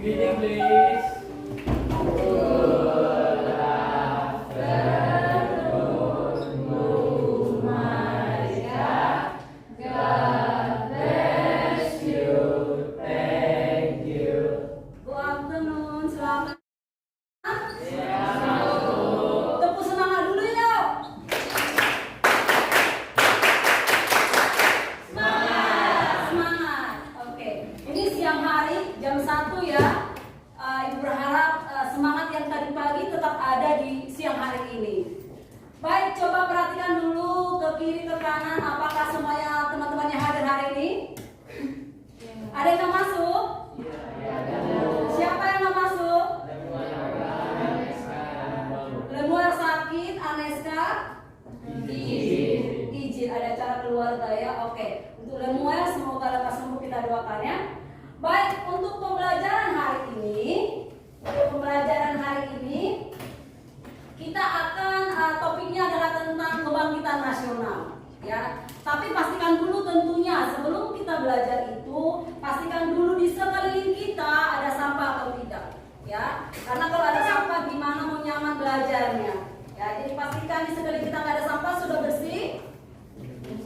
Meeting please. Baik, coba perhatikan dulu ke kiri ke kanan, apakah semuanya teman-temannya hadir hari ini? Ada yang nggak masuk? Siapa yang nggak masuk? Lemuel sakit, Aneska izin, ada acara keluarga ya. Oke, untuk Lemuel semoga lekas sembuh, kita doakan ya. Baik, untuk pembelajaran hari ini, kita akan topiknya adalah tentang kebangkitan nasional ya. Tapi pastikan dulu tentunya sebelum kita belajar itu, pastikan dulu di sekeliling kita ada sampah atau tidak ya. Karena kalau ada sampah gimana mau nyaman belajarnya ya. Jadi pastikan di sekeliling kita nggak ada sampah. Sudah bersih?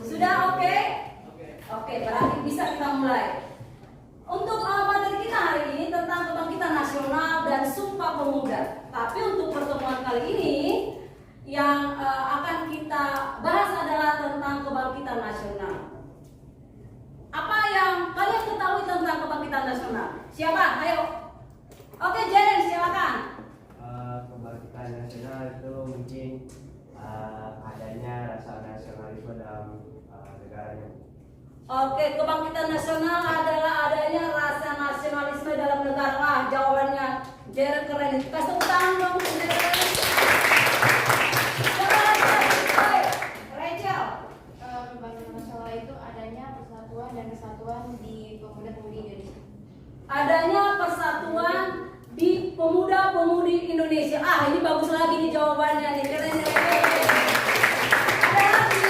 Sudah oke? Oke, berarti bisa kita mulai. Untuk materi kita hari ini tentang kebangkitan nasional dan Sumpah Pemuda. Tapi untuk pertemuan kali ini yang akan kita bahas adalah tentang kebangkitan nasional. Apa yang kalian ketahui tentang kebangkitan nasional? Siapa? Ayo. Oke, Jaren, silakan. Kebangkitan nasional itu mungkin adanya rasa nasionalisme dalam negaranya. Oke, kebangkitan nasional adalah adanya rasa nasionalisme dalam negara. Ah, jawabannya Jaren keren. Kasih tepuk tangan dong. Rachel. Kebangkitan nasional itu adanya persatuan dan kesatuan di pemuda-pemudi Indonesia. Adanya persatuan di pemuda-pemudi Indonesia. Ah, ini bagus lagi nih jawabannya nih. Keren. Ada lagi?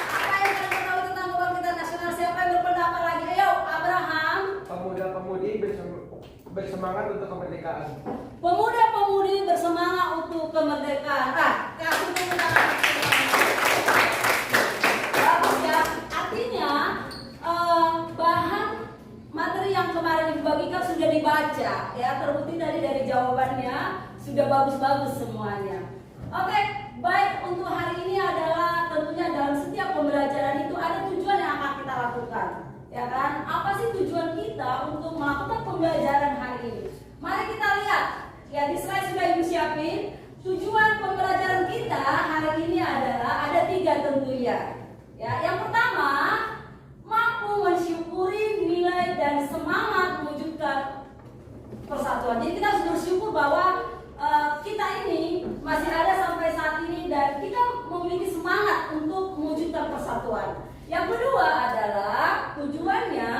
Apa yang kalian tahu tentang kebangkitan nasional? Siapa yang berpendapat lagi? Ayo, Abraham. Pemuda-pemudi bersemangat untuk kemerdekaan. Pemuda-pemudi bersemangat untuk kemerdekaan. Ah, kasih tepuk tangan. Bagus ya. Artinya bahan materi yang kemarin dibagikan sudah dibaca ya, terbukti dari jawabannya sudah bagus-bagus semuanya. Oke, baik, untuk hari ini adalah tentunya dalam setiap pembelajaran itu ada tujuan yang akan kita lakukan. Ya kan? Apa sih tujuan kita untuk melakukan pembelajaran hari ini? Mari kita lihat. Ya, di slide sudah Ibu siapin. Tujuan pembelajaran kita hari ini adalah ada 3 tentunya. Ya, yang pertama, mampu mensyukuri nilai dan semangat mewujudkan persatuan. Jadi kita harus bersyukur bahwa kita ini masih ada sampai saat ini dan kita memiliki semangat untuk mewujudkan persatuan. Yang kedua adalah tujuannya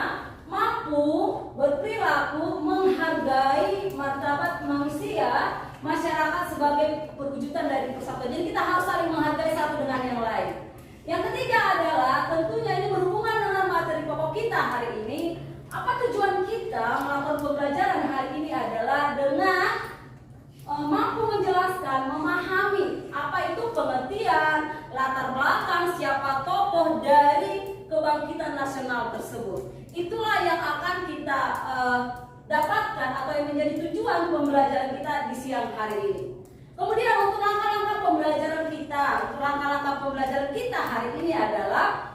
mampu berperilaku menghargai martabat manusia, masyarakat sebagai perwujudan dari persatuan. Jadi kita harus saling menghargai satu dengan yang lain. Yang ketiga adalah tentunya ini berhubungan dengan materi pokok kita hari ini. Apa tujuan kita melakukan pembelajaran hari ini adalah dengan mampu menjelaskan, memahami apa itu pengertian, latar belakang, siapa tokoh dari kebangkitan nasional tersebut. Itulah yang akan kita dapatkan atau yang menjadi tujuan pembelajaran kita di siang hari ini. Kemudian untuk langkah-langkah pembelajaran kita hari ini adalah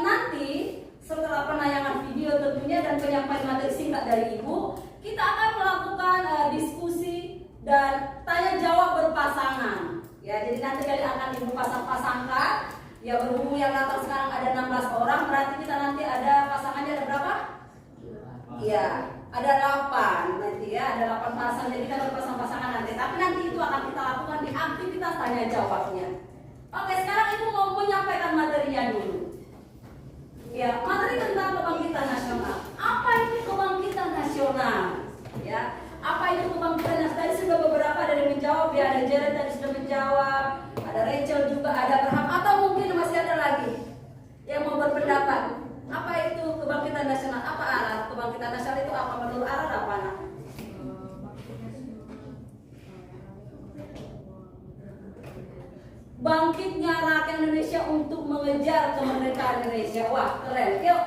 nanti setelah penayangan video tentunya dan penyampaian materi singkat dari Ibu, kita akan melakukan diskusi dan tanya jawab berpasangan. Ya, jadi nanti kalian akan Ibu pasang-pasangkan. Ya, berhubung yang datang sekarang ada 16 orang, berarti kita nanti ada pasangannya ada berapa? Iya, ada 8 nanti ya, ada 8 pasang. Jadi kita berpasang-pasangan nanti. Tapi nanti itu akan kita lakukan di aktivitas tanya jawabnya. Oke, sekarang Ibu mau menyampaikan materinya dulu. Ya, materi tentang kebangkitan nasional. Apa itu kebangkitan nasional? Ya, apa itu kebangkitan nasional? Tadi sudah beberapa dari menjawab ya, ada Jared tadi sudah menjawab, ada Rachel juga, ada Abraham, atau mungkin masih ada lagi yang mau berpendapat. Apa itu kebangkitan nasional? Apa arah kebangkitan nasional itu? Apa menurut arah apa nak? bangkitnya rakyat Indonesia untuk mengejar kemerdekaan Indonesia. Wah, keren. Yuk,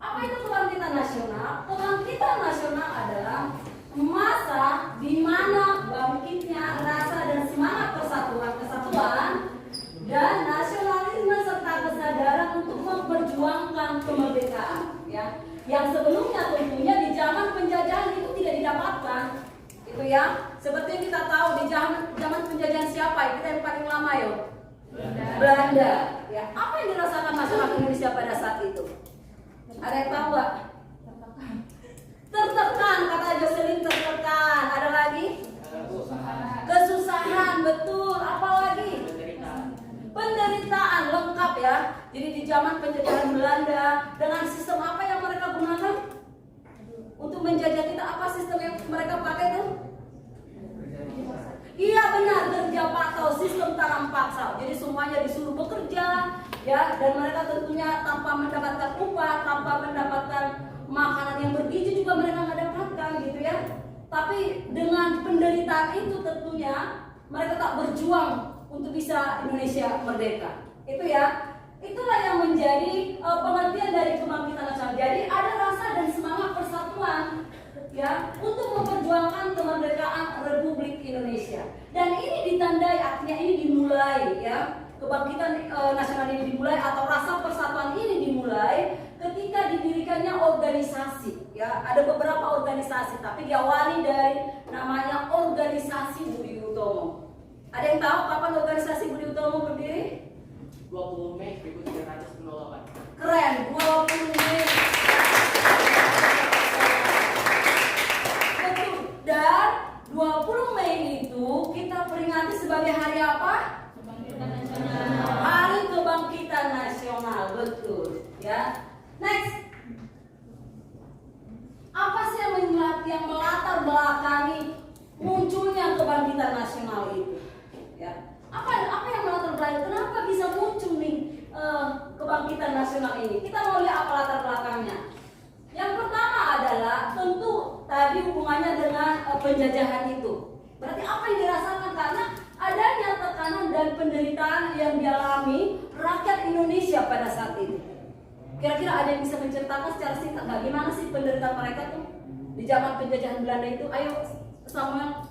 apa itu kebangkitan nasional? Kebangkitan nasional adalah masa di mana bangkitnya rasa dan semangat kesatuan dan nasionalisme serta kesadaran untuk memperjuangkan kemerdekaan. Ya, yang sebelumnya tentunya di zaman penjajahan itu tidak didapatkan. Itu ya, seperti yang kita tahu di zaman penjajahan siapa? Kita yang paling lama yuk. Belanda. Ya, apa yang dirasakan masyarakat Indonesia pada saat itu? Ada yang tahu nggak? Tertekan, kata Jocelyn, tertekan. Ada lagi? Kesusahan, betul. Apa lagi? Penderitaan lengkap ya. Jadi di zaman penjajahan Belanda dengan sistem apa yang mereka gunakan untuk menjajah kita? Apa sistem yang mereka pakai itu? Iya benar, kerja paksa, sistem tanam paksa. Jadi semuanya disuruh bekerja, ya, dan mereka tentunya tanpa mendapatkan upah, tanpa mendapatkan makanan yang bergizi juga mereka nggak dapatkan, gitu ya. Tapi dengan penderitaan itu tentunya mereka tak berjuang untuk bisa Indonesia merdeka. Itu ya, itulah yang menjadi pengertian dari kebangkitan nasional. Jadi ada rasa dan semangat persatuan, ya, untuk memperjuangkan kemerdekaan Republik Indonesia. Dan ini ditandai, artinya ini dimulai, ya, kebangkitan nasional ini dimulai atau rasa persatuan ini dimulai ketika didirikannya organisasi, ya. Ada beberapa organisasi, tapi diawali dari namanya Organisasi Budi Utomo. Ada yang tahu kapan organisasi Budi Utomo berdiri? 20 Mei 1308. Keren, 20 Mei. Betul. Dan 20 Mei itu kita peringati sebagai hari apa? Kebangkitan nasional. Hari Kebangkitan Nasional, betul. Ya. Next. Apa sih yang melatar belakangi munculnya kebangkitan nasional itu? Ya. Apa yang melatar belakangi? Kenapa bisa muncul nih kebangkitan nasional ini? Kita mau lihat apa latar belakangnya. Yang pertama adalah tentu tadi hubungannya dengan penjajahan itu. Berarti apa yang dirasakan karena adanya tekanan dan penderitaan yang dialami rakyat Indonesia pada saat itu. Kira-kira ada yang bisa menceritakan secara singkat bagaimana sih penderitaan mereka tuh di zaman penjajahan Belanda itu? Ayo Samuel.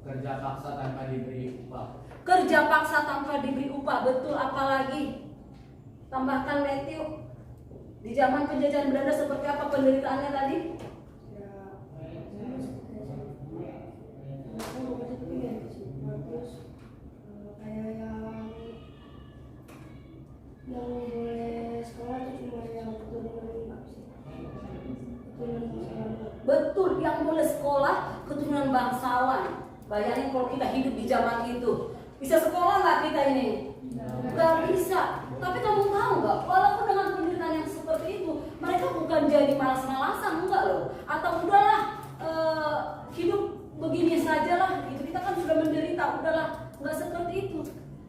Kerja paksa tanpa diberi upah. Kerja paksa tanpa diberi upah, betul. Apalagi tambahkan Matthew. Di zaman penjajahan Belanda seperti apa penderitaannya tadi? Kayak yang boleh sekolah itu cuma yang keturunan Betul, yang boleh sekolah keturunan bangsawan. Bayangin kalau kita hidup di zaman itu, bisa sekolah nggak kita ini? Nggak bisa. Tapi kamu tahu nggak, walaupun dengan penderitaan yang seperti itu, mereka bukan jadi malas-malasan, enggak loh. Atau udahlah, hidup begini sajalah. Itu kita kan sudah menderita, udahlah, nggak seperti itu.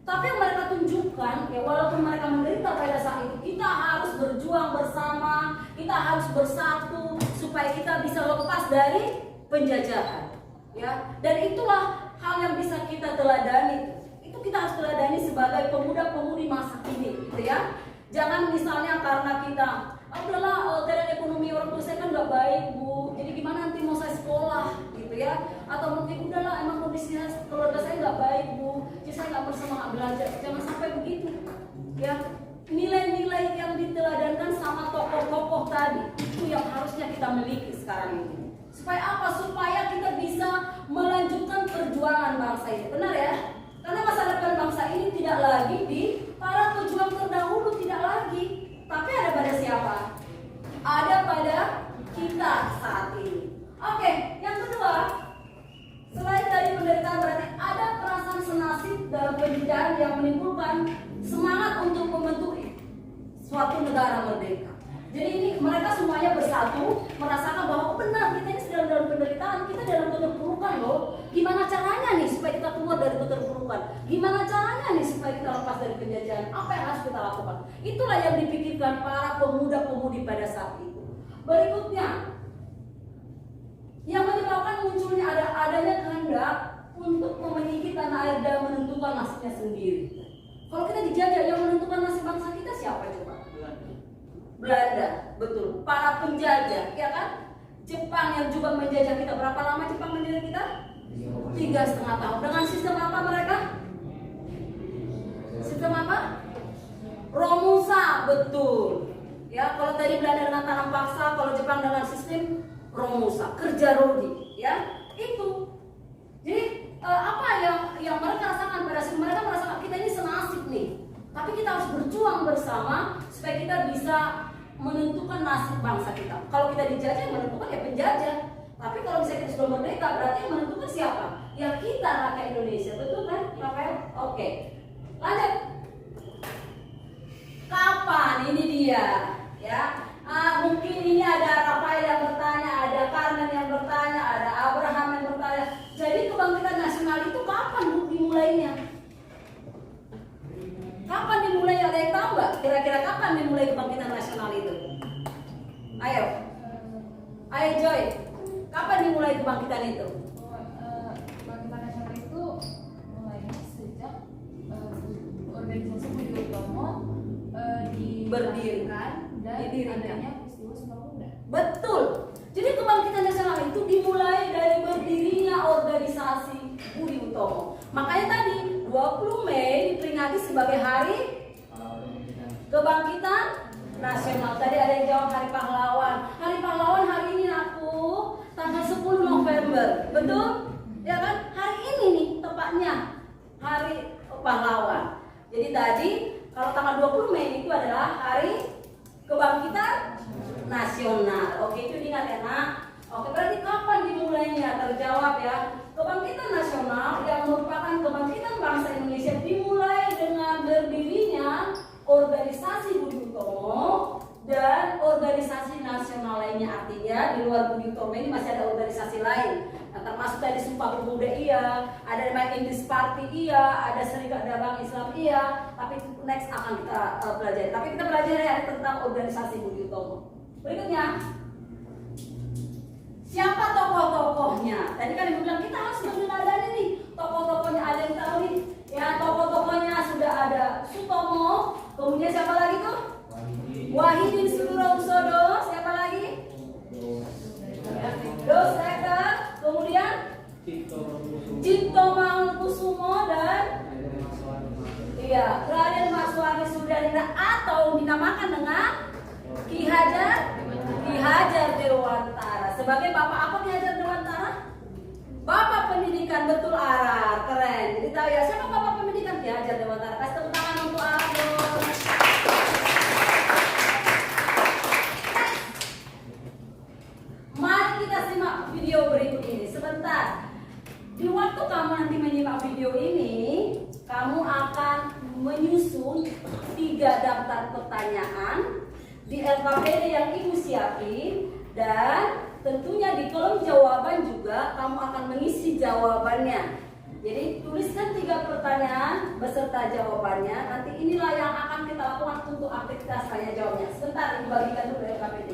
Tapi yang mereka tunjukkan, ya walaupun mereka menderita pada saat itu, kita harus berjuang bersama, kita harus bersatu supaya kita bisa lepas dari penjajahan. Ya, dan itulah hal yang bisa kita teladani. Itu kita harus teladani sebagai pemuda-pemudi masa kini, gitu ya. Jangan misalnya karena kita, udahlah keadaan ekonomi orang tua saya kan nggak baik bu, jadi gimana nanti mau saya sekolah, gitu ya. Atau mungkin udahlah emang kondisinya keluarga saya nggak baik bu, jadi saya nggak bersemangat belajar. Jangan sampai begitu, ya. Nilai-nilai yang diteladankan sama tokoh-tokoh tadi itu yang harusnya kita miliki sekarang ini. Supaya apa? Supaya kita bisa melanjutkan perjuangan bangsa ini. Benar ya? Karena masa depan bangsa ini tidak lagi di para pejuang terdahulu, tidak lagi. Tapi ada pada siapa? Ada pada kita saat ini. Oke, yang kedua, selain dari penderitaan berarti ada perasaan senasib dalam pendidikan yang menimbulkan semangat untuk membentuk suatu negara merdeka. Jadi ini mereka semuanya bersatu merasakan bahwa benar kita ini sedang dalam penderitaan, kita dalam keterpurukan loh. Gimana caranya nih supaya kita keluar dari keterpurukan? Gimana caranya nih supaya kita lepas dari penjajahan? Apa yang harus kita lakukan? Itulah yang dipikirkan para pemuda-pemudi pada saat itu. Berikutnya, yang menyebabkan munculnya adanya kehendak untuk memiliki tanah air dan menentukan nasibnya sendiri. Kalau kita dijajah, yang menentukan nasib bangsa kita siapa coba? Belanda, betul. Para penjajah, ya kan? Jepang yang juga menjajah kita. Berapa lama Jepang menjajah kita? 3,5 tahun. Dengan sistem apa mereka? Sistem apa? Romusa, betul. Ya, kalau tadi Belanda dengan tanam paksa, kalau Jepang dengan sistem Romusa, kerja rodi, ya itu. Jadi apa yang mereka rasakan pada saat mereka merasakan kita ini senasib nih, tapi kita harus berjuang bersama supaya kita bisa menentukan nasib bangsa kita. Kalau kita dijajah, yang menentukan ya penjajah. Tapi kalau misalnya kita sudah merdeka, berarti yang menentukan siapa? Ya kita rakyat Indonesia, betul kan, Rafael? Oke, lanjut. Kapan? Ini dia, ya. Mungkin ini ada Rafael yang bertanya, ada Carmen yang bertanya, ada Abraham yang bertanya. Jadi kebangkitan nasional itu kapan Bu dimulainya? Kapan dimulai? Ada yang tahu nggak? Kira-kira kapan dimulai kebangkitan nasional itu? Ayo, ayo Joy. Kapan dimulai kebangkitan itu? Kebangkitan nasional itu mulainya sejak organisasi Budi Utomo Berdirikan dan didirikan. adanya peristiwa Sumpah Pemuda. Betul. Jadi kebangkitan nasional itu dimulai dari berdirinya organisasi Budi Utomo. Makanya tadi 20 Mei diperingati sebagai hari kebangkitan nasional. Tadi ada yang jawab hari pahlawan. Hari pahlawan hari ini aku tanggal 10 November. Betul? Ya kan? Hari ini nih tepatnya hari pahlawan. Jadi tadi kalau tanggal 20 Mei itu adalah hari kebangkitan nasional. Oke, itu diingat ya nak. Oke, berarti kapan dimulainya? Terjawab ya. Kebangkitan nasional yang merupakan kebangkitan bangsa Indonesia dimulai dengan berdirinya organisasi Budi Utomo dan organisasi nasional lainnya. Artinya di luar Budi Utomo ini masih ada organisasi lain. Nah, termasuk tadi Sumpah Pemuda iya, ada namanya Indis Party iya, ada Serikat Dagang Islam iya. Tapi next akan kita pelajari. Tapi kita pelajari ya tentang organisasi Budi Utomo. Berikutnya, siapa tokoh-tokohnya? Tadi kan ibu bilang kita harus meneladani nih tokoh-tokohnya. Ada yang tahu nih? Ya, tokoh-tokohnya sudah ada Sutomo. Kemudian siapa lagi tuh? Wahidin Sudirohusodo. Siapa lagi? Doseka. Kemudian Cipto Mangunkusumo dan Raden Maswani Sudarina atau dinamakan dengan Ki Hajar Dewantara. Sebagai bapak apa Ki Hajar Dewantara? Bapak pendidikan, betul Ara, keren. Jadi tahu ya siapa bapak pendidikan? Ki Hajar Dewantara. Kasih tepuk tangan untuk Ara dong. Mari kita simak video berikut ini sebentar. Di waktu kamu nanti menyimak video ini, kamu akan menyusun 3 daftar pertanyaan di LKPD yang ibu siapin, dan tentunya di kolom jawaban juga kamu akan mengisi jawabannya. Jadi tuliskan 3 pertanyaan beserta jawabannya. Nanti inilah yang akan kita lakukan untuk aktivitas tanya jawabnya. Sebentar, ibu bagikan dulu LKPD.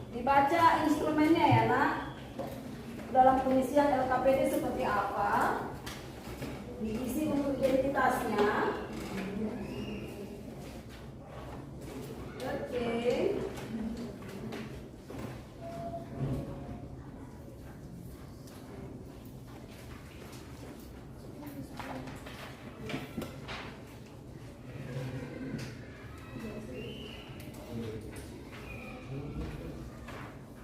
Dibaca instrumennya ya nak. Dalam pengisian LKPD seperti apa, diisi untuk identitasnya. Oke.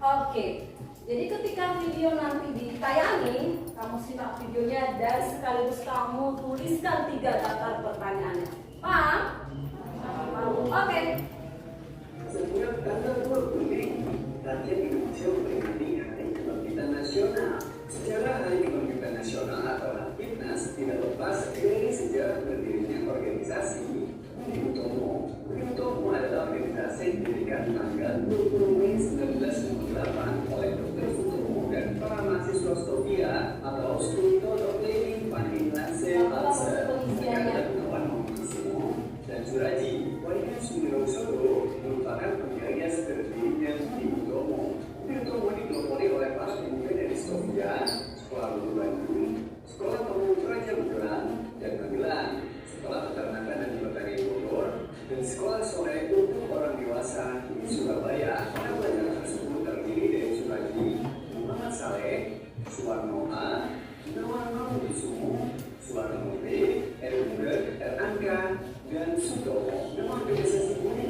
Oke, jadi ketika video nanti ditayangi, kamu simak videonya dan sekaligus kamu tuliskan 3 daftar pertanyaannya. Paham? Oke. Setiap tanggal 20 Mei, rakyat Indonesia memperingati Hari Kebangkitan Nasional. Sejarah Hari Kebangkitan Nasional atau Rapimnas tidak lepas dari sejarah berdirinya organisasi Budi Utomo. Budi Utomo adalah organisasi yang didirikan tanggal 20 Mei 1958 sekolah sore untuk orang dewasa di Surabaya. Para pelajar tersebut terdiri dari Suradi, Muhammad Saleh, Suwarno A, Nawarno Kusumo, Suwarno B, Erungger, Erangga, dan Sutomo. Nama organisasi ini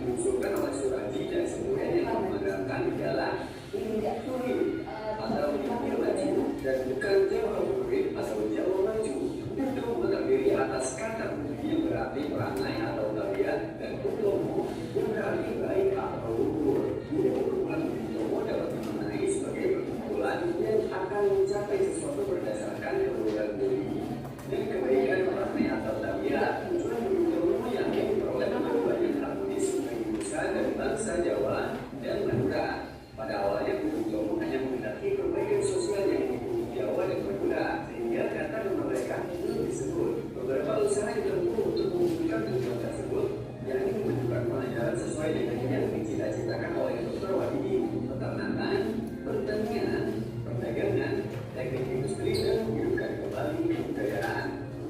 diusulkan oleh Suradi dan semuanya yang memandangkan adalah Turi atau India Maju dan bukan Jawa Murid atau Jawa Maju. Itu terdiri atas kata yang berarti perangai atau tabiat dan utomo yang berarti baik atau luhur. Kumpulan utomo dapat dimaknai sebagai perkumpulan yang akan mencapai sesuatu berdasarkan keluhuran budi dan kebaikan perangai atau tabiat. Tujuan utomo yang diperoleh banyak harmonis bagi nusa dan bangsa Jawa dan Madura. Pada awalnya utomo hanya menghendaki perbaikan sosial yang diikuti Jawa dan Madura, sehingga kata kemerdekaan itu disebut. Beberapa usaha ditempuh untuk mewujudkan tujuan tersebut, yakni menunjukkan pelajaran sesuai dengan yang dicita-citakan oleh Dr. Wahidi, peternakan, pertanian, perdagangan, teknik industri, dan menghidupkan kembali kebudayaan.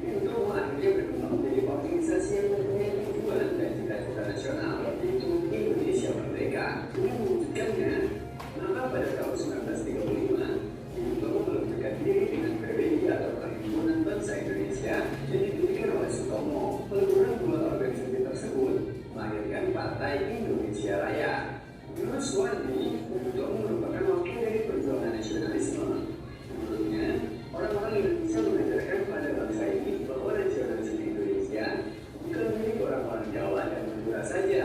Untuk akhirnya berkembang menjadi organisasi yang mempunyai tujuan dan cita-cita nasional, yaitu Indonesia Merdeka. Dengan mewujudkannya, maka pada tahun 1935, Utomo meluncurkan diri dengan PBI atau Perhimpunan Bangsa Indonesia yang didirikan oleh Sutomo. Peluruhan dua organisasi tersebut melahirkan Partai Indonesia Raya. Menurut Suwardi, Utomo merupakan wakil dari perjuangan nasionalisme. Menurutnya, orang-orang Indonesia mengajarkan pada bangsa ini bahwa nasionalisme Indonesia bukan milik orang-orang Jawa dan Madura saja.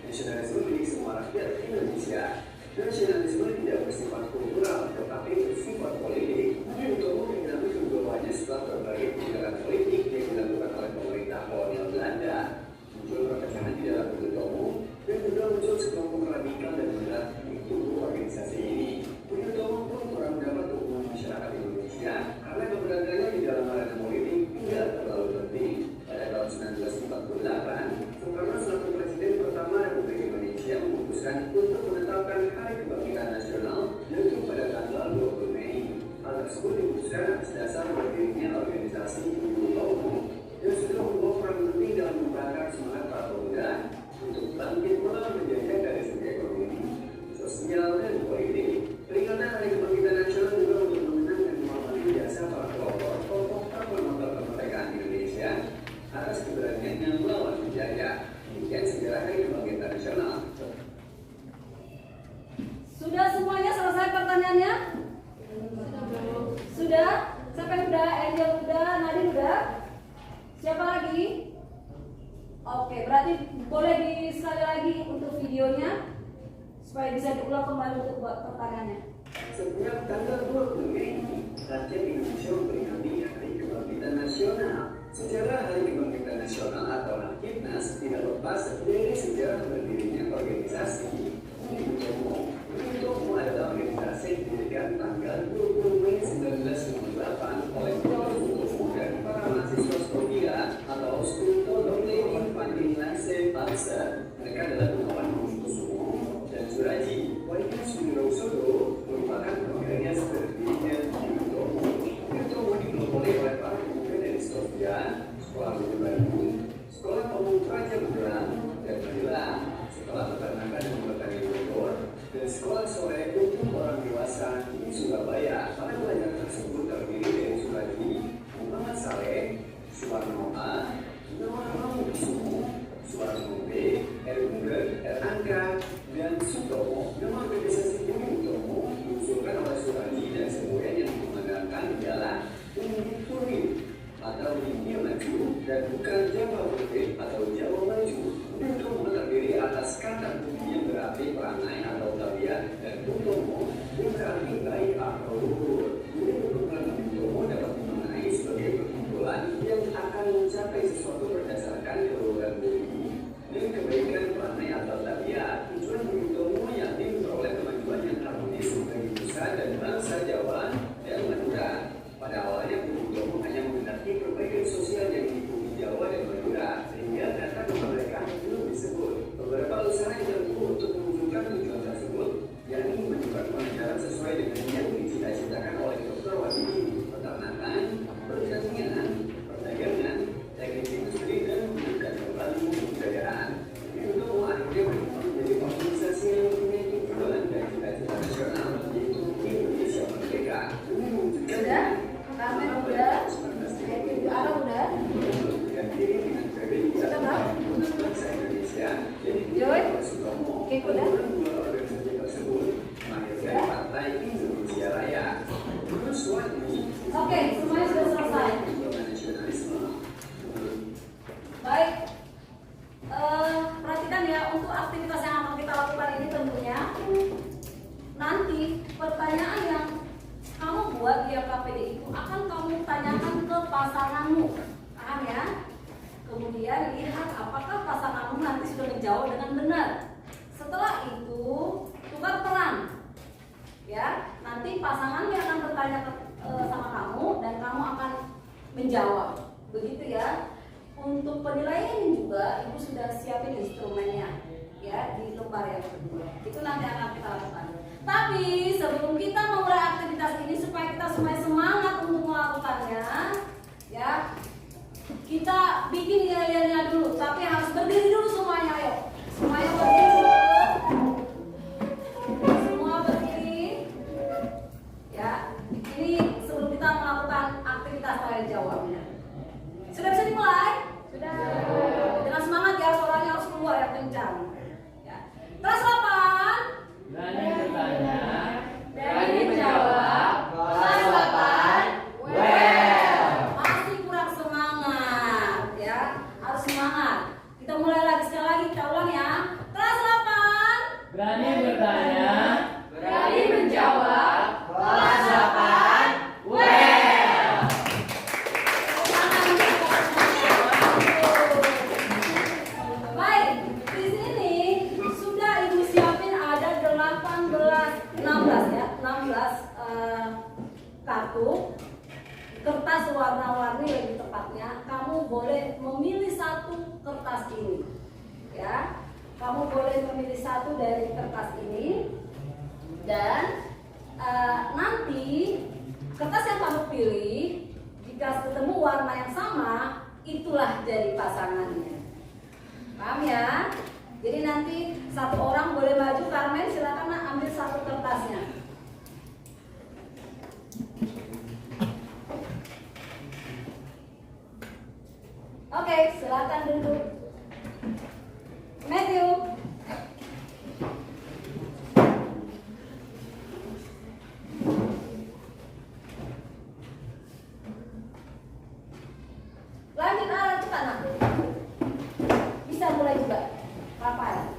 Nasionalisme milik semua rakyat Indonesia. Nasionalisme tidak bersifat kultural, tetapi bersifat politik. Utomo mengalami kegagalannya setelah berbagai pelanggaran politik yang dilakukan oleh pemerintah kolonial Belanda. Muncul perpecahan di dalam Utomo dan juga muncul sekelompok radikal dan berat di tubuh organisasi ini. Utomo pun kurang mendapat dukungan masyarakat Indonesia karena keberadaannya di dalam arena politik tidak terlalu penting. Pada tahun 1948, Soekarno selaku Presiden pertama Republik Indonesia memutuskan untuk menetapkan Hari Kebangkitan Nasional yaitu pada tanggal 20 Mei. Hal tersebut diputuskan atas dasar berdirinya organisasi Utomo yang sudah membawa peran penting dalam membakar semangat para pemuda untuk bangkit melawan penjajah dari segi ekonomi, sosial, dan politik. Peringatan Hari Kebangkitan Nasional juga untuk mengenang dan menghormati jasa para kelompok promotor kemerdekaan Indonesia atas keberaniannya melawan penjajah. Demikian sejarah Hari Kebangkitan Nasional. Sudah semuanya selesai pertanyaannya? Sudah? Siapa yang udah? Angel udah? Nadine udah? Siapa lagi? Oke, berarti boleh sekali lagi untuk videonya supaya bisa diulang kembali untuk buat pertanyaannya. Setiap tanggal 20 Mei, rakyat Indonesia memperingati Hari Kebangkitan Nasional. Sejarah Hari Kebangkitan Nasional atau Hakimnas tidak lepas dari sejarah berdirinya organisasi Utomo. Utomo adalah organisasi yang didirikan tanggal 20 Mei 1998 oleh Utomo dan para mahasiswa Skodia atau Studente Infantilase Bangsa. Mereka adalah Gunawan Kusumo dan Suraji. Wahyu Sudirosodo merupakan pemiliknya sepertinya di Utomo. Utomo dipelopori oleh para pemuda dari Skodia, Sekolah Guru Bandung, Sekolah Umum Praja Magelang dan Magelang, Sekolah Peternakan dan Pertanian Bogor, dan Sekolah Sore untuk orang dewasa di Surabaya. Para pelajar tersebut terdiri dari Suradi, Muhammad Saleh, Suwarno A, Nawarno Kusumo, Suwarno B, Erungger, Erangga, dan Sutomo. Nama organisasi ini Utomo diusulkan oleh Suradi dan semuanya yang memandangkan adalah Turi atau India Maju dan bukan Jawa Murid atau Jawa Maju. Utomo terdiri atas kata yang berarti perangai atau tabiat dan utomo yang berarti baik atau luhur. Kumpulan utomo dapat dimaknai sebagai perkumpulan yang akan mencapai sesuatu berdasarkan keluhuran budi dan kebaikan perangai atau tabiat. Tujuan utomo yakni memperoleh kemajuan yang harmonis bagi nusa dan bangsa Jawa dan Madura. Pada awalnya Utomo hanya menghendaki perbaikan sosial yang diikuti Jawa dan Madura, sehingga kata kemerdekaan belum disebut. Beberapa usaha yang ditempuh untuk mewujudkan tujuan tersebut, yakni menunjukkan pelajaran sesuai dengan yang dicita-citakan lihat apakah pasanganmu nanti sudah menjawab dengan benar. Setelah itu tukar peran, ya. Nanti pasangannya akan bertanya sama kamu dan kamu akan menjawab, begitu ya. Untuk penilaian ini juga ibu sudah siapin instrumennya, ya, di lembar yang kedua. Itu nanti akan kita lakukan. Tapi sebelum kita memulai aktivitas ini supaya kita semuanya semangat untuk melakukannya, ya, kita bikin yel-yelnya dulu. Tapi harus berdiri dulu semuanya, ayo. Semuanya berdiri dulu. Semua berdiri. Ya, ini sebelum kita melakukan aktivitas tanya jawabnya. Sudah bisa dimulai? Sudah. Dengan semangat ya, suaranya harus keluar yang kencang. Ya. Kelas 8. Berani bertanya, Berani menjawab. Kelas 8. well. Masih kurang semangat, ya. Harus semangat. Kita mulai lagi sekali lagi, kita ulang ya. Kelas 8. Berani bertanya, Berani menjawab. kelas 8, well. Baik, di sini sudah ibu siapin ada 16 ya, 16 kartu kertas warna-warni lebih tepatnya. Kamu boleh memilih satu kertas ini, ya. Kamu boleh memilih satu dari kertas ini dan nanti kertas yang kamu pilih jika ketemu warna yang sama itulah jadi pasangannya. Paham ya? Jadi nanti satu orang boleh maju. Carmen silakan ambil satu kertasnya. Oke, silakan duduk. Matthew. Lanjut arah cepat nak. Bisa mulai juga. Rafael.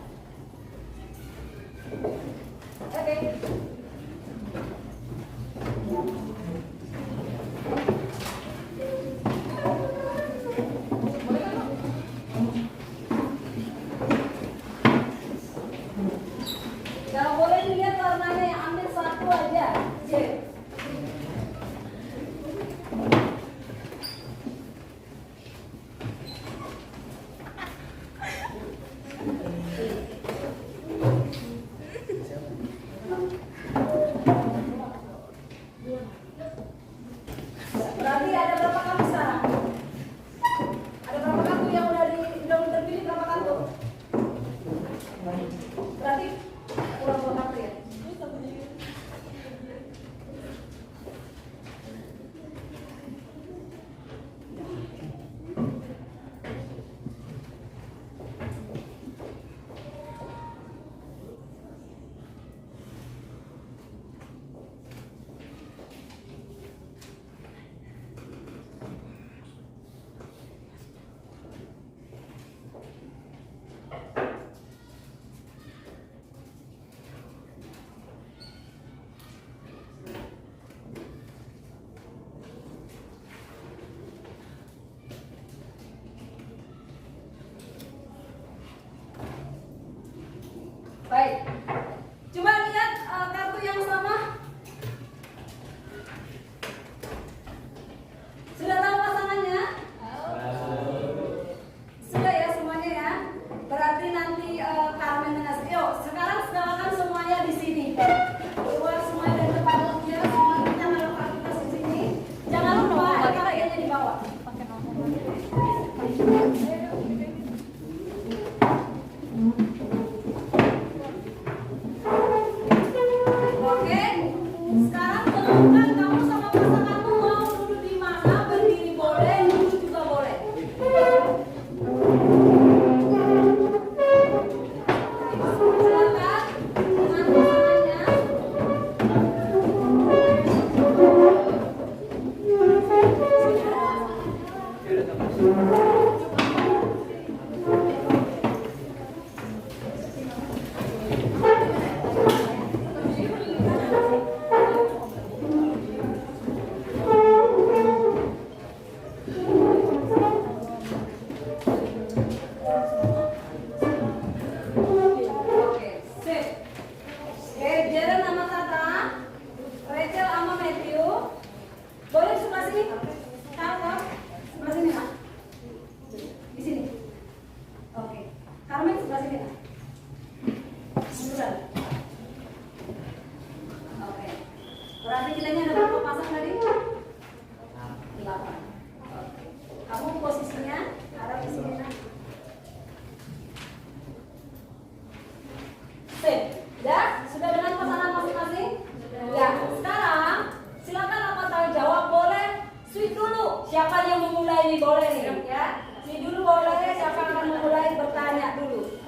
Sip. Ya, sudah dengan pesanan masing-masing? Ya, sekarang silakan apa tanya jawab, boleh sweet dulu. Siapa yang memulai nih, boleh nih ya. Sweet dulu boleh, siapa akan memulai bertanya dulu?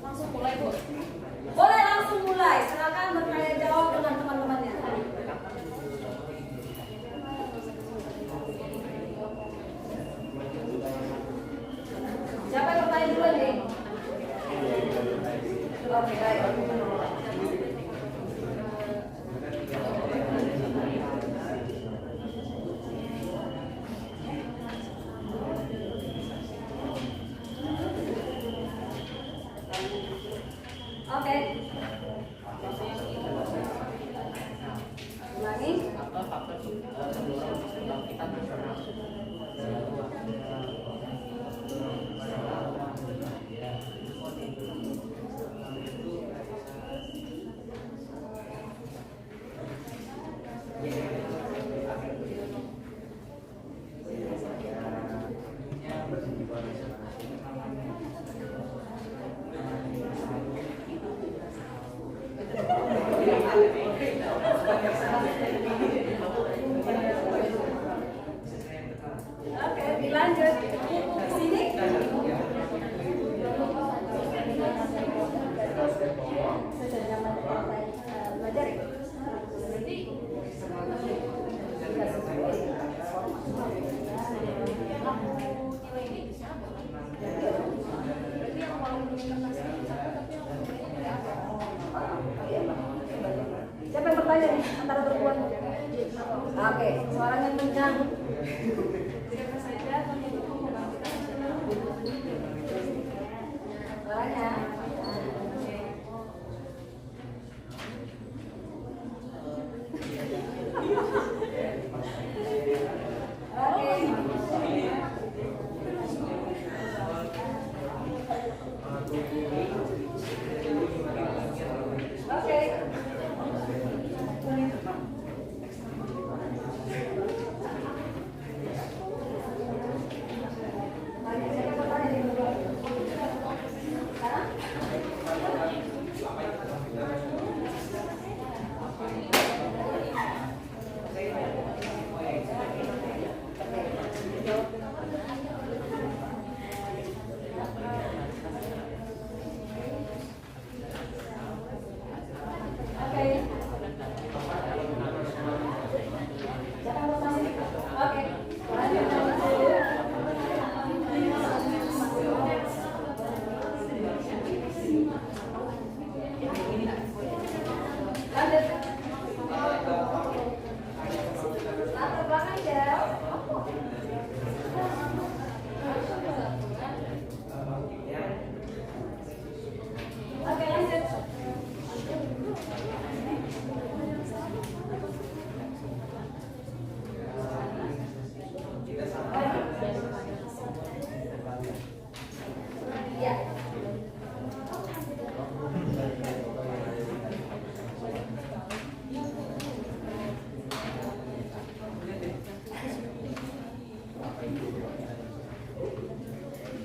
Langsung mulai, Bu. Boleh langsung mulai, silakan bertanya jawab dengan teman-temannya. Siapa yang bertanya dulu nih? Oke, baik. Oke. Ulangi. Apa faktor pendorong kebangkitan nasional? Oke, dilanjut. Di sini. Belajar ya? Siapa yang bertanya nih antara berdua? Oke, suaranya kencang. Suaranya. Oke.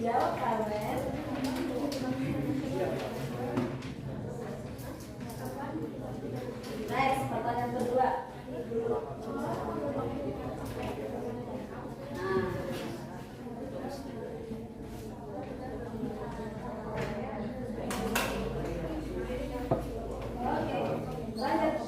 Jawab, Carmen. Next, pertanyaan kedua. Oke, lanjut.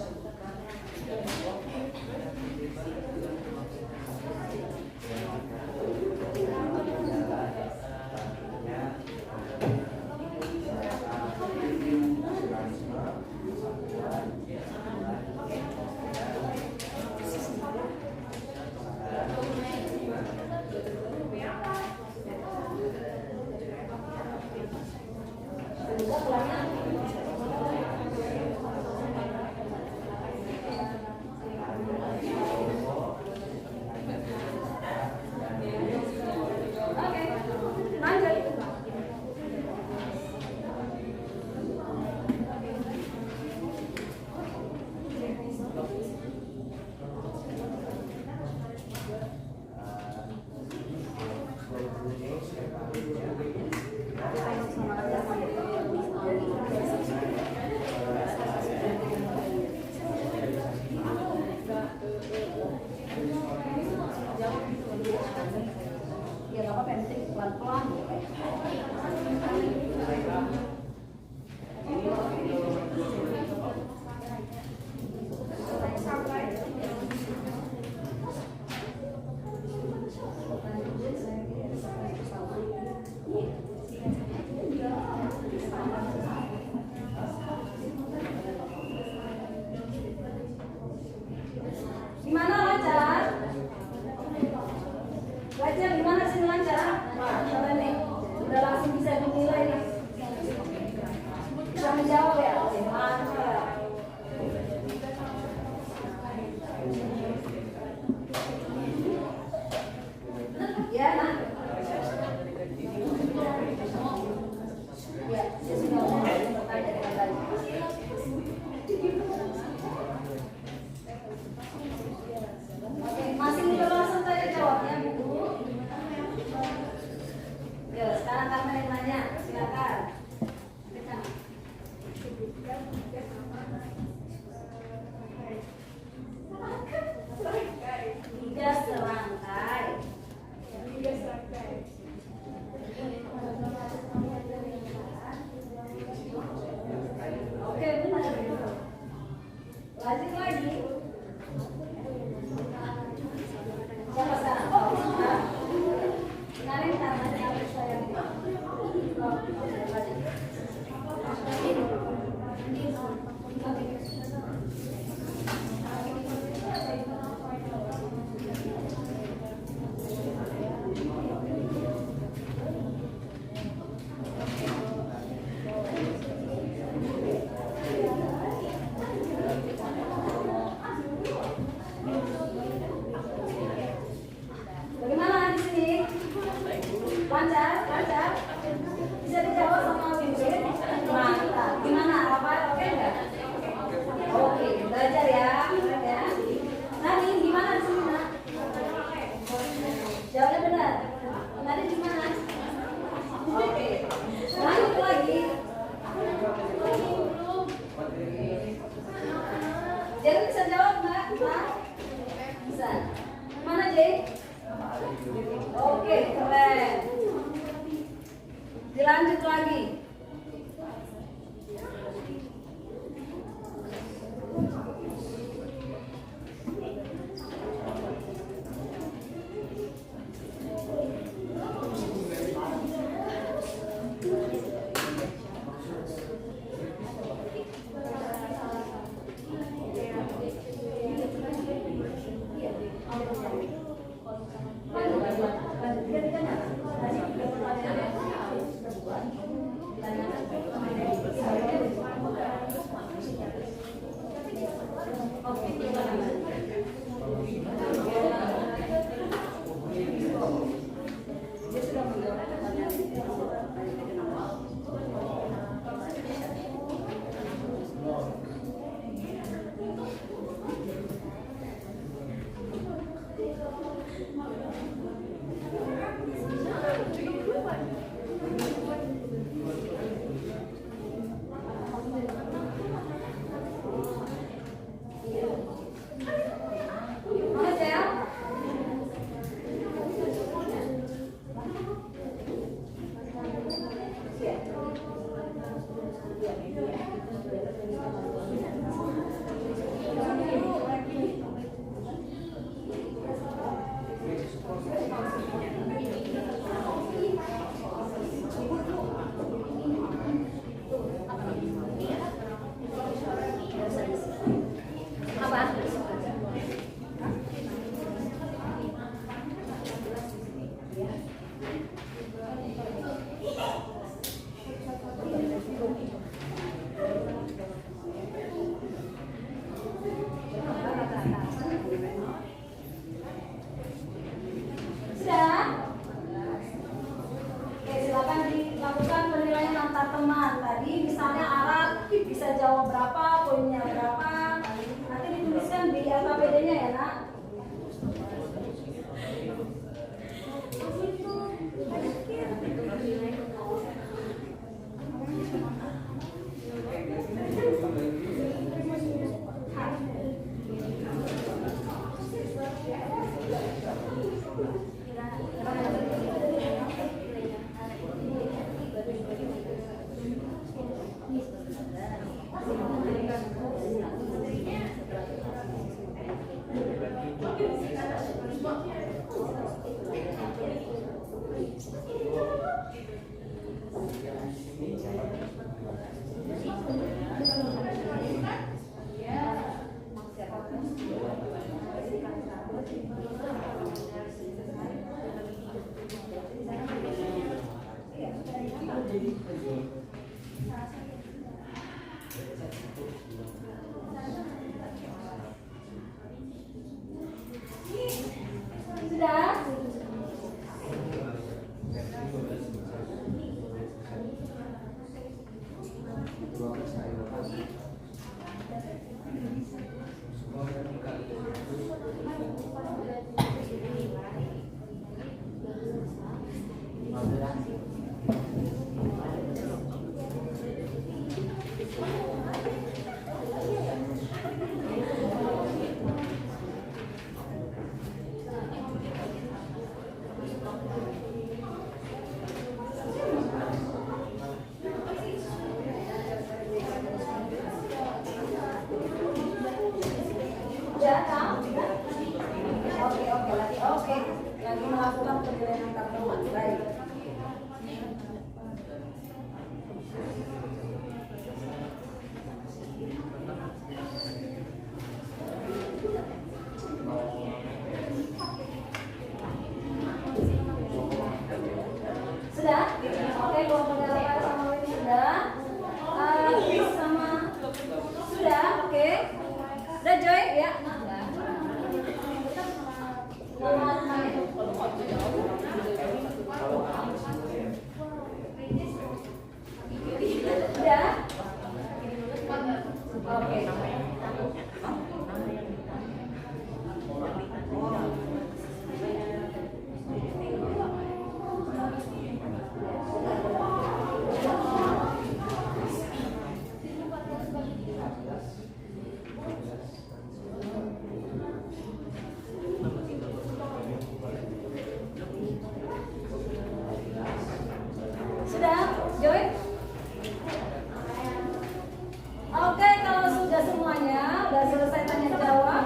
pelan-pelan boleh. Gimana lancar? Belajar gimana sih lancar? Wah, kalian nih udah langsung bisa menilai nih. Bisa menjawab ya? Mantap. Ya, nah. Ya, saya sudah mau bertanya dengan tadi. Oke, masih langsung tanya jawabnya, Bu. Ya, sekarang kamu yang nanya, silakan. Tiga serangkai. Oke, benar. Lanjut lagi. Siapa sekarang? Oh, nah. Kenalin namanya apa saya? Oh, lanjut. Bagaimana di sini? Lancar, lancar. Bisa dijawab sama Wimpin? Mantap. Gimana? Rafael oke nggak? Oke, belajar ya. Ya. Nani gimana di sini, Nak? Jawabnya benar. Nani gimana? Oke. Lanjut lagi. Jadi bisa jawab nggak? Nah, bisa. Mana Jay? Oke, keren. Dilanjut lagi. LKPD-nya ya nak. melakukan penilaian antar teman. Baik. Sudah? Oke, kelompok Delta sama Win sudah. Sama sudah, oke. Udah Joy ya? Sudah? Oke. Sudah, Joy? Oke, kalau sudah semuanya, udah selesai tanya jawab.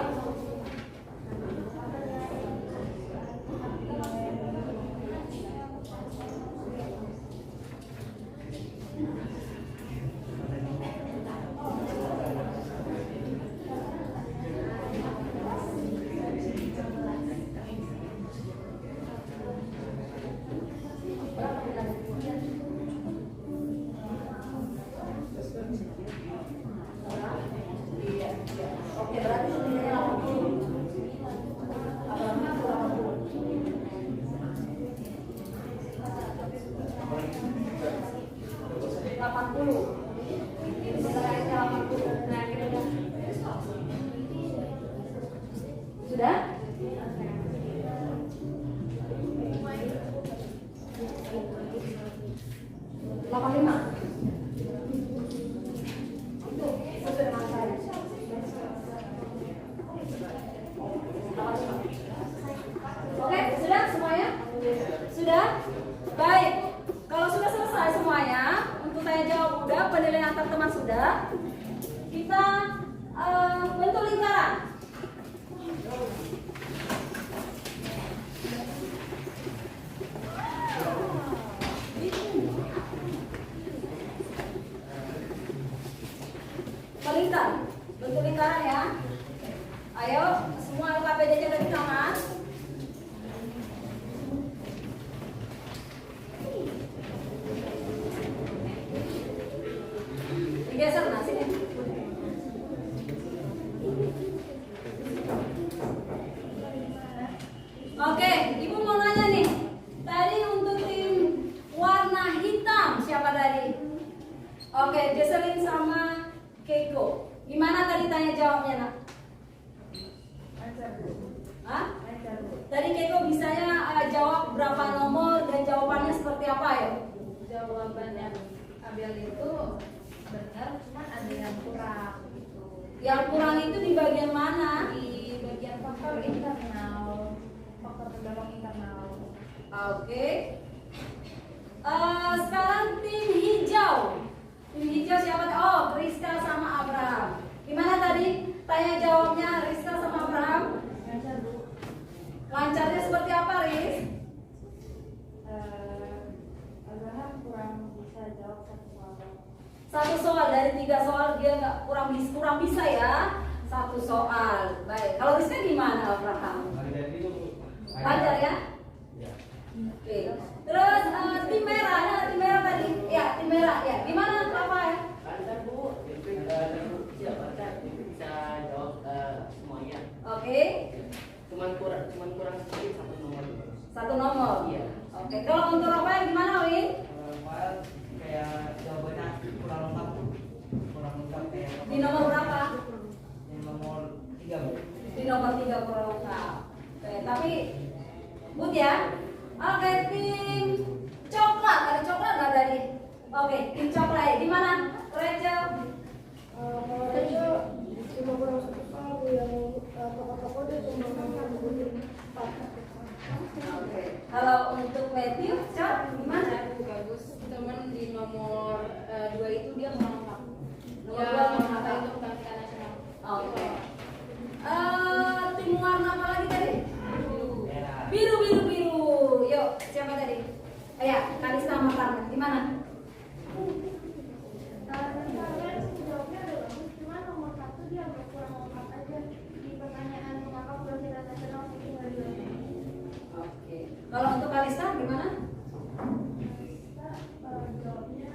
Oke, berarti nilainya 80. Abangnya 80. Nilainya 80. Nah, kira-kira. Sudah? Oke, sudah semuanya? Sudah? Baik. Kalau sudah selesai semuanya, untuk tanya jawab udah, penilaian antar teman sudah. Kita bentuk lingkaran. Melingkar, bentuk lingkaran ya. Ayo, semua LKPD jaga di tangan. Digeser nasinya. Oke, Ibu mau nanya nih. Tadi untuk tim warna hitam siapa tadi? Oke, Jesselyn sama Keiko. Gimana tadi tanya jawabnya, Nak? Hah? Tadi Keiko bisanya jawab berapa nomor dan jawabannya seperti apa ya? Jawabannya Abel itu benar, cuma ada yang kurang gitu. Yang kurang itu di bagian mana? Di bagian faktor internal, faktor pendorong internal. Oke. Sekarang tim hijau. Tim hijau siapa? Oh, Rizka sama Abraham. Gimana tadi tanya jawabnya Rizka sama Abraham? Lancar, Bu. Lancarnya seperti apa, Riz? Abraham kurang bisa jawab satu soal. Satu soal dari 3 soal dia nggak kurang bisa ya. Satu soal. Baik. Kalau Rizka gimana, Abraham? Lancar ya? Ya. Oke. Terus tim merah, ada tim merah tadi. Ya, tim merah ya. Gimana Papa ya? Lancar Bu, siapa bisa jawab semuanya. Oke. Cuman kurang sedikit satu nomor. Satu nomor. Iya. Oke. Kalau untuk Rafael gimana, Win? Kayak jawabannya kurang lengkap, kayak Di nomor berapa? yang nomor 3 Bu. Di nomor 3 kurang lengkap. Oke, tapi good ya. Oke, tim coklat. Ada coklat nggak tadi? Oke, tim coklat. Gimana? Rachel? Kalau Rachel cuma kurang satu soal yang tokoh-tokoh dia cuma ngomongin 4. Oke. Kalau untuk Matthew, Cok, gimana? Bagus, teman di nomor 2 itu dia kurang lengkap. Nomor 2 kurang lengkap. Itu bukan kita nasional. Oke. Tim warna apa lagi tadi? Merah. Biru. Ayo, siapa tadi? Ayo, Kalista sama Carmen. Gimana? Jawabnya udah bagus, cuma nomor 1 dia agak kurang lengkap aja di pertanyaan mengapa kebangkitan nasional tinggal di Lombok. Oke. Kalau untuk Kalista gimana? Jawabnya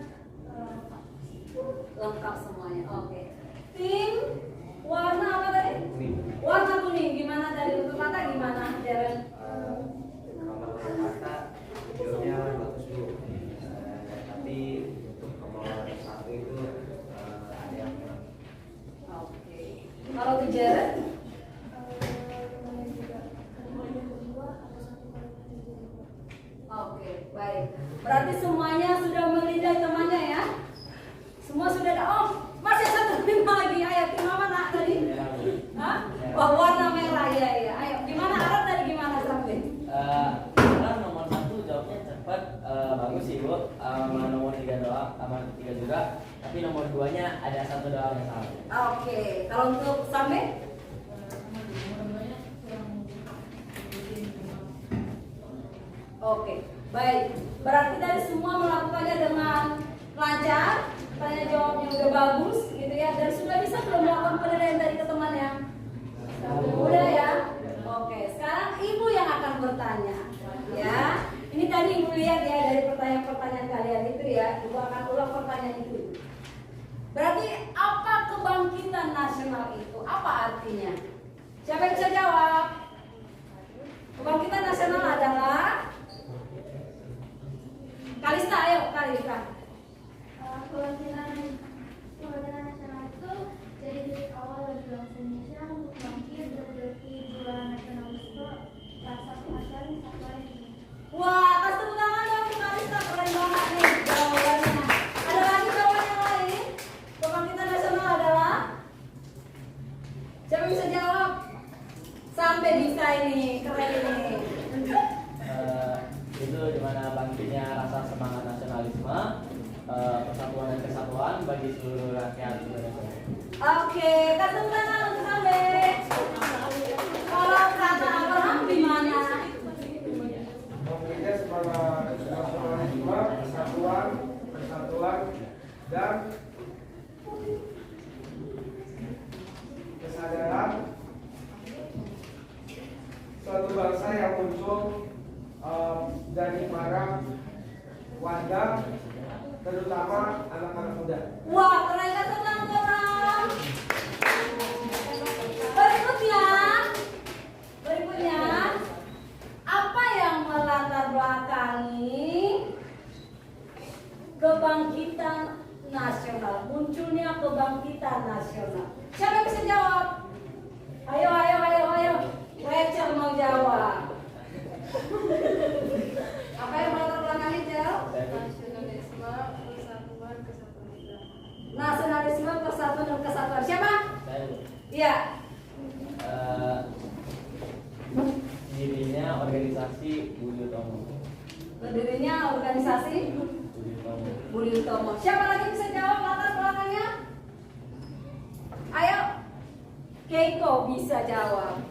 Lengkap semuanya. Oke. Tim warna apa tadi? Warna kuning. Gimana tadi untuk kata gimana, Darren? Nomor kata jawabnya bagus Bu. Tapi untuk nomor 1 itu ada yang kurang. Oke. Kalau untuk Darren? Oke, baik. Berarti semuanya sudah melindai temannya ya? Semua sudah ada. Oh, masih satu tim lagi. Ayo, tim mana tadi? Hah? Oh, warna merah ya, ya. Ayo, gimana Arab tadi gimana sampai? Karena nomor 1 jawabnya cepat, bagus sih Bu. Sama nomor 3 doang, sama 3 juga. Tapi nomor 2-nya ada 1 doang yang salah. Oke, kalau untuk sampai? Oke, baik. Berarti tadi semua melakukannya dengan lancar, tanya jawabnya udah bagus, gitu ya. Dan sudah bisa belum melakukan penilaian tadi ke temannya? Udah ya. Oke, sekarang ibu yang akan bertanya, ya. Ini tadi ibu lihat ya dari pertanyaan-pertanyaan kalian itu ya. Ibu akan ulang pertanyaan itu. Berarti apa kebangkitan nasional itu? Apa artinya? Siapa yang bisa jawab? Kebangkitan nasional adalah Kalista, ayo Kalista. kebangkitan nasional itu jadi titik awal bagi bangsa Indonesia untuk bangkit berdiri jiwa nasionalisme, rasa keadilan, kesatuan Indonesia. Wah, kasih tepuk tangan dong untuk Kalista, keren banget nih jawabannya. Ada lagi jawaban yang lain? Kebangkitan nasional adalah? Siapa yang bisa jawab? Sampai bisa ini, keren ini. Itu dimana bangkitnya rasa semangat nasionalisme, persatuan dan kesatuan bagi seluruh rakyat Indonesia. Oke, kasih tepuk tangan untuk sampai. Kalau kata Abraham gimana? Bangkitnya semangat nasionalisme, persatuan, dan kesadaran suatu bangsa yang muncul dari para warga, terutama anak-anak muda. Wah, keren, kasih tepuk tangan untuk Abraham. Berikutnya, apa yang melatar belakangi kebangkitan nasional, munculnya kebangkitan nasional? Siapa yang bisa jawab? Ayo. Rachel mau jawab. Apa yang melatar belakangi, Rachel? Nasionalisme, persatuan dan kesatuan. Siapa? Saya Bu. Iya. Dirinya organisasi Budi Utomo. Berdirinya organisasi Budi Utomo. Budi Utomo. Siapa lagi bisa jawab latar belakangnya? Ayo. Keiko bisa jawab.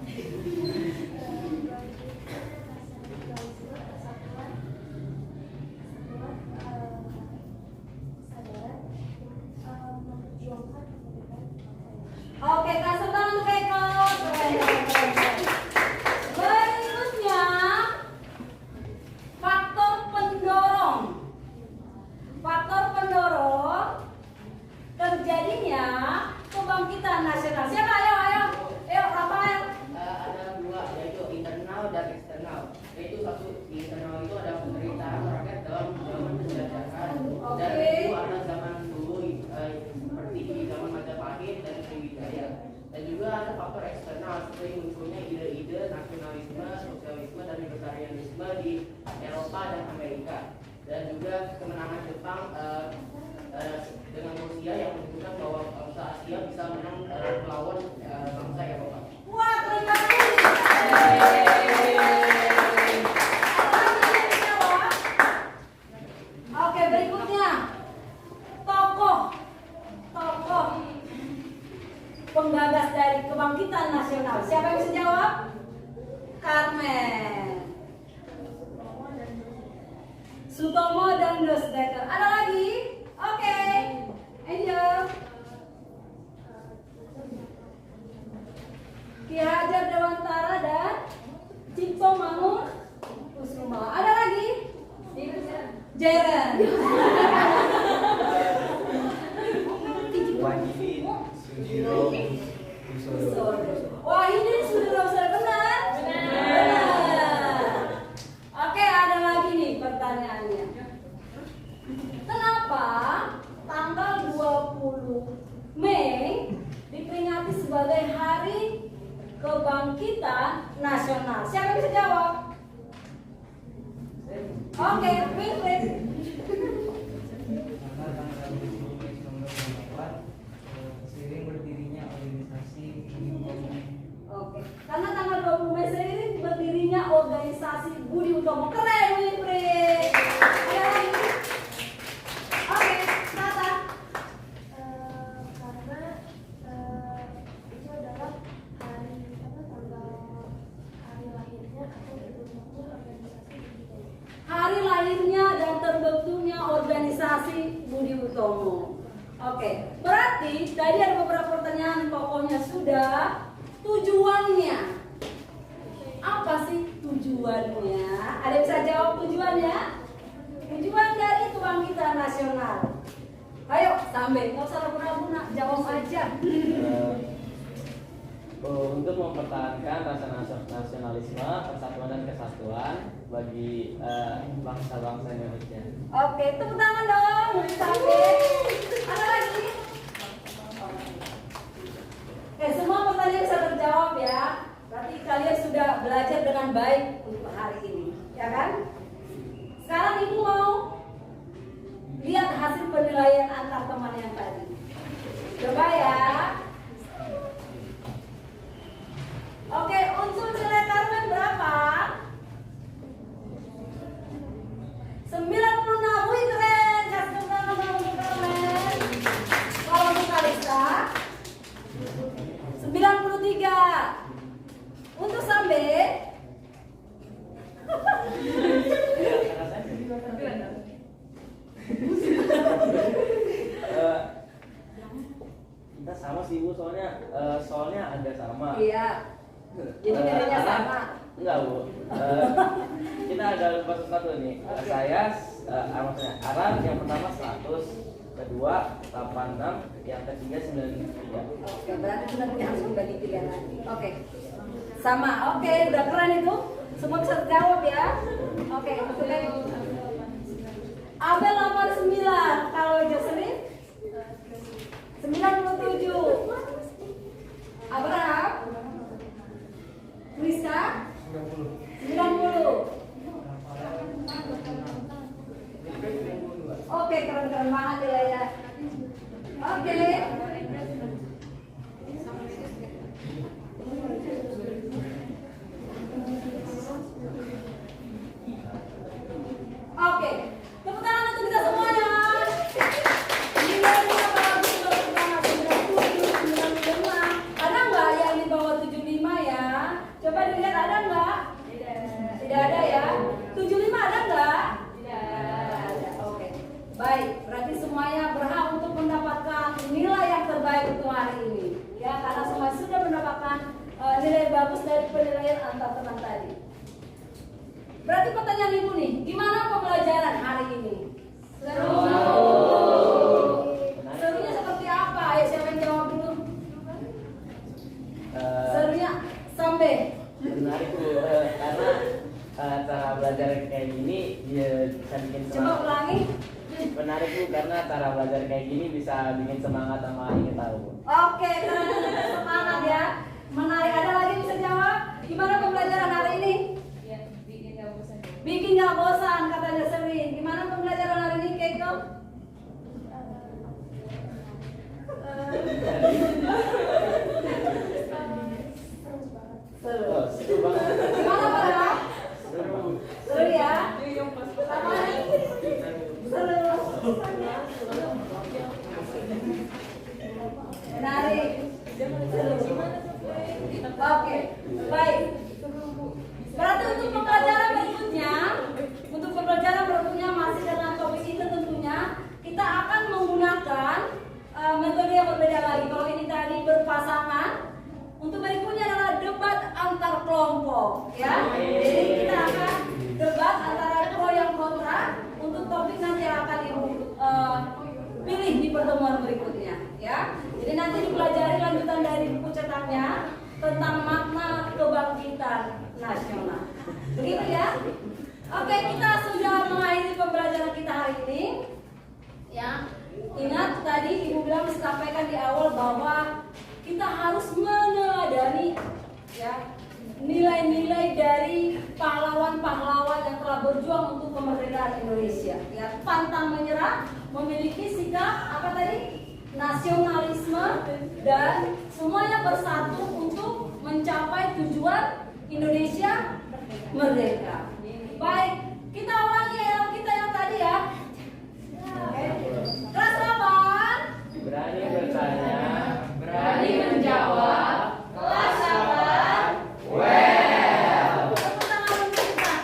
Oke, kasih tangan Keiko. Keren. Berikutnya, faktor pendorong. Faktor pendorong terjadinya kebangkitan nasional. Siapa? Ayo, Rafael. Ada 2, yaitu internal dan eksternal. Yaitu satu, di internal itu ada pemerintahan rakyat dalam zaman penjajahan. Dan itu ada zaman dulu seperti di zaman Majapahit dan Sriwijaya. Dan juga ada faktor eksternal seperti munculnya ide-ide nasionalisme, sosialisme dan libertarianisme di Eropa dan Amerika. Dan juga kemenangan Jepang dengan Rusia yang menunjukkan bahwa bangsa Asia bisa menang melawan bangsa Eropa. Wah, keren banget. Oke, berikutnya tokoh penggagas dari kebangkitan nasional. Siapa yang bisa jawab? Carmen. Sutomo dan Dosdeker. Ada lagi? Oke. Angel. Ki Hajar Dewantara dan Cipto Mangun Kusuma. Ada lagi? Jeren. Wahidin Sudiro Kusodo. Wah, ini sudah benar. Benar. Oke, ada lagi nih pertanyaannya. Kenapa tanggal 20 Mei diperingati sebagai Hari Kebangkitan Nasional? Siapa yang bisa jawab? Oke, Wilfred. Seiring berdirinya organisasi Budi Utomo. Oke, karena tanggal 20 Mei seiring berdirinya organisasi Budi Utomo. Keren, Wilfred. Ada lagi? Oke, Nata. Karena itu adalah hari tanggal hari lahirnya atau terbentuknya organisasi Budi. Hari lahirnya dan terbentuknya organisasi Budi Utomo. Oke, berarti tadi ada beberapa pertanyaan pokoknya sudah. Tujuannya apa sih tujuannya? Ada yang bisa jawab tujuannya? Tujuan dari kebangkitan nasional. Ayo, sambil nggak usah ragu-ragu, nak jawab aja. Untuk mempertahankan rasa nasionalisme, persatuan dan kesatuan bagi bangsa-bangsa Indonesia. Oke, tepuk tangan dong. Sambil. Ada lagi? Semua pertanyaan bisa terjawab ya. Berarti kalian sudah belajar dengan baik untuk hari ini, ya kan? Sekarang ibu mau lihat hasil penilaian antar teman yang tadi. Coba ya. Oke, unsur nilai Carmen berapa? 96. Wih, keren. Kasih tepuk tangan dong untuk Carmen. Kalau untuk Kalista 93. Untuk Sambe Kita sama sih Bu, soalnya ada sama. iya. Jadi nilainya sama. Enggak Bu. Kita ada lupa sesuatu nih. Saya maksudnya Aran yang pertama 100, kedua 86, yang ketiga 93. Oke, berarti nanti harus membagi pilihan lagi. Oke. Sama. Oke, udah keren itu. Semua bisa terjawab ya. Oke, oke. Abel 89, kalau Jocelyn 97. Abraham Krista 90. Oke, keren-keren banget ya. Oke. Oke, tepuk tangan untuk kita semuanya. Nilainya bagus, bagus banget. 97, 95. Ada nggak yang di bawah 75 ya? Coba dilihat, ada nggak? Tidak ada ya. 75 ada nggak? Ada. Oke. Baik, berarti semuanya berhak untuk mendapatkan nilai yang terbaik untuk hari ini. Ya, karena semua sudah mendapatkan nilai bagus dari penilaian antar teman tadi. Berarti pertanyaan ibu nih, gimana pembelajaran hari ini? Seru. Serunya seperti apa? Ayo siapa yang jawab dulu? Serunya sampai. Menarik Bu, karena cara belajar kayak gini dia bisa bikin Coba semangat. ulangi. Menarik Bu, karena cara belajar kayak gini bisa bikin semangat sama ingin tahu. Oke, keren, semangat ya. Menarik. Ada lagi yang bisa jawab? Gimana pembelajaran hari ini? Bikin gak bosan katanya Serin. Gimana pembelajaran hari ini Keiko? Seru. Oh, seru banget. Gimana Pak? Seru. Seru ya? Apa? Seru. Menarik. Seru. Oke, baik. Berarti untuk pembelajaran berikutnya masih pertemuan berikutnya ya. Jadi nanti dipelajari lanjutan dari buku cetaknya tentang makna kebangkitan nasional. Begitu ya. Oke, kita sudah mengakhiri pembelajaran kita hari ini. Ya. Ingat tadi Ibu bilang sampaikan di awal bahwa kita harus meneladani ya nilai-nilai dari pahlawan-pahlawan yang telah berjuang untuk kemerdekaan Indonesia. Ya, pantang menyerah, memiliki sikap apa tadi? Nasionalisme dan semuanya bersatu untuk mencapai tujuan Indonesia merdeka. Baik, kita ulangi ya kita yang tadi ya. Oke. Kelas 8. Berani bertanya, Berani menjawab. Kelas 8. well. Tepuk tangan untuk kita.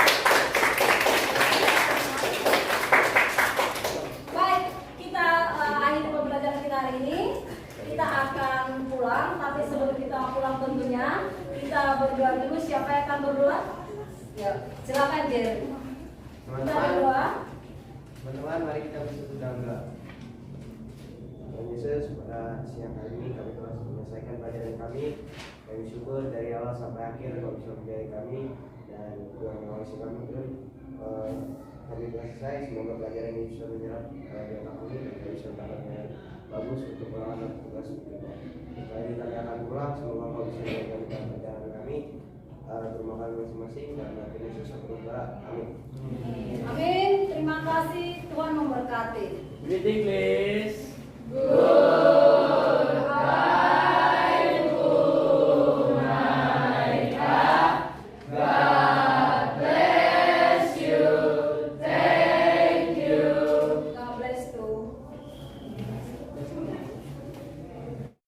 Baik, kita akhiri pembelajaran kita hari ini. Kita akan pulang, tapi sebelum kita pulang tentunya kita berdoa dulu. Siapa yang akan berdoa? Ya, silakan Jer. Kita berdoa. Teman-teman, mari kita bersatu dalam doa. Tuhan Yesus, pada siang hari ini kami telah menyelesaikan pelajaran kami. Kami syukur dari awal sampai akhir Kau bisa menjadi kami dan Tuhan mengawasi kami Tuhan. Kami telah selesai. Semoga pelajaran ini bisa menyerap di otak kami dan kami bisa berangkat dengan bagus untuk melakukan tugas kita. Kali ini kami akan pulang. Semoga Kau bisa menjaga dalam perjalanan kami. Terima kasih masing-masing dan akhirnya Yesus berdoa. Amin. Amin. Terima kasih. Tuhan memberkati. Greeting please. Good.